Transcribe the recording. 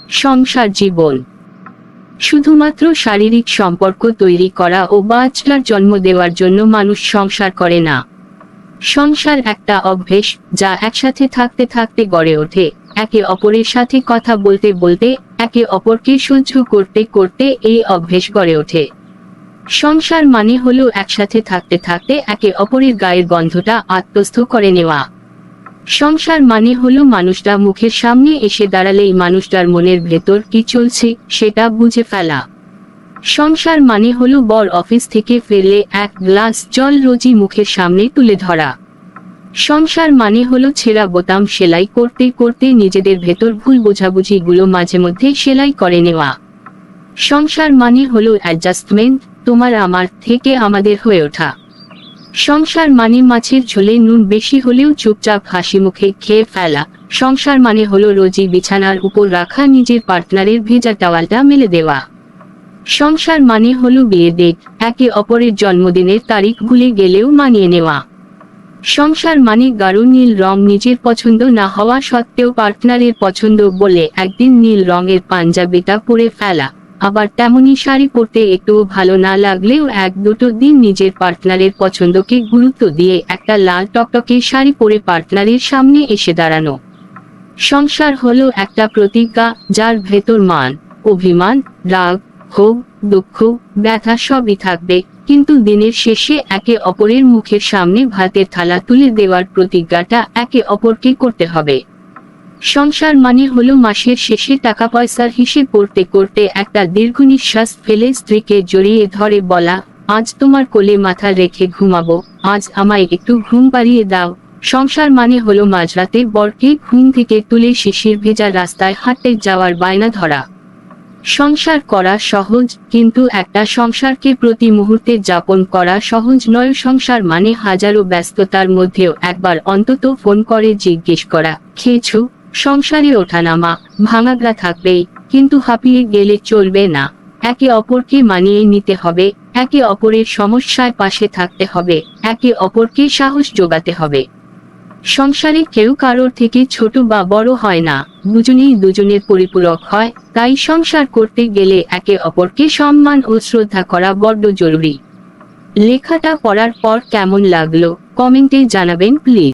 সংসার জীবন শুধুমাত্র শারীরিক সম্পর্ক তৈরি করা ও বাচ্চার জন্ম দেওয়ার জন্য মানুষ সংসার করে না। সংসার একটা অভ্যেস, যা একসাথে থাকতে থাকতে গড়ে ওঠে, একে অপরের সাথে কথা বলতে বলতে, একে অপরকে সহ্য করতে করতে এই অভ্যেস গড়ে ওঠে। সংসার মানে হলো একসাথে থাকতে থাকতে একে অপরের গায়ের গন্ধটা আত্মস্থ করে নেওয়া। সংসার মানে হলো মানুষটা মুখের সামনে এসে দাঁড়ালেই মানুষটার মনের ভেতর কি চলছে সেটা বুঝে ফেলা। সংসার মানে হলো বর অফিস থেকে ফিরলে এক গ্লাস জল রোজই মুখের সামনে তুলে ধরা। সংসার মানে হলো ছেঁড়া বোতাম সেলাই করতে করতে নিজেদের ভেতর ভুল বোঝাবুঝিগুলো মাঝে মধ্যে সেলাই করে নেওয়া। সংসার মানে হলো অ্যাডজাস্টমেন্ট, তোমার আমার থেকে আমাদের হয়ে ওঠা। সংসার মানে মাছের ঝোলে নুন বেশি হলেও চুপচাপ হাসি মুখে খেয়ে ফেলা। সংসার মানে হলো রোজই বিছানার উপর রাখা নিজের পার্টনারের ভেজা টাওয়ালটা মেলে দেওয়া। সংসার মানে হলো বিয়ের ডেট, একে অপরের জন্মদিনের তারিখ ভুলে গেলেও মানিয়ে নেওয়া। সংসার মানে গাঢ় নীল রং নিজের পছন্দ না হওয়া সত্ত্বেও পার্টনারের পছন্দ বলে একদিন নীল রঙের পাঞ্জাবিটা পরে ফেলা, আবার তেমনি শাড়ি পরতে একটুও ভালো না লাগলেও এক দুটো দিন নিজের পার্টনারের পছন্দকে গুরুত্ব দিয়ে একটা লাল টকটকে শাড়ি পরে পার্টনারের সামনে এসে দাঁড়ানো। সংসার হলো একটা প্রতিজ্ঞা, যার ভেতর মান, অভিমান, রাগ, ক্ষোভ, দুঃখ, ব্যথা সবই থাকবে, কিন্তু দিনের শেষে একে অপরের মুখের সামনে ভাতের থালা তুলে দেওয়ার প্রতিজ্ঞাটা একে অপরকে করতে হবে। সংসার মানে হলো মাসের শেষে টাকা পয়সার হিসেব করতে করতে একটা দীর্ঘ নিঃশ্বাস ফেলে স্ত্রীকে জড়িয়ে ধরে বলা, আজ তোমার কোলে মাথা রেখে ঘুমাবো, আজ আমায় একটু ঘুম পাড়িয়ে দাও। সংসার মানে হলো মাঝরাতে বরকে ঘুম থেকে তুলে শিশির ভেজা রাস্তায় হাঁটতে যাওয়ার বায়না ধরা। সংসার করা সহজ, কিন্তু একটা সংসারকে প্রতি মুহূর্তে যাপন করা সহজ নয়। সংসার মানে হাজারো ব্যস্ততার মধ্যেও একবার অন্তত ফোন করে জিজ্ঞেস করা, খেয়েছো? সংসারে ওঠানামা ভাঙাগড়া থাকবেই, কিন্তু হাঁপিয়ে গেলে চলবে না। একে অপরকে মানিয়ে নিতে হবে, একে অপরের সমস্যায় পাশে থাকতে হবে, একে অপরকে সাহস যোগাতে হবে। সংসারে কেউ কারোর থেকে ছোট বা বড় হয় না, দুজনেই দুজনের পরিপূরক হয়। তাই সংসার করতে গেলে একে অপরকে সম্মান ও শ্রদ্ধা করা বড্ড জরুরি। লেখাটা পড়ার পর কেমন লাগলো কমেন্টে জানাবেন প্লিজ।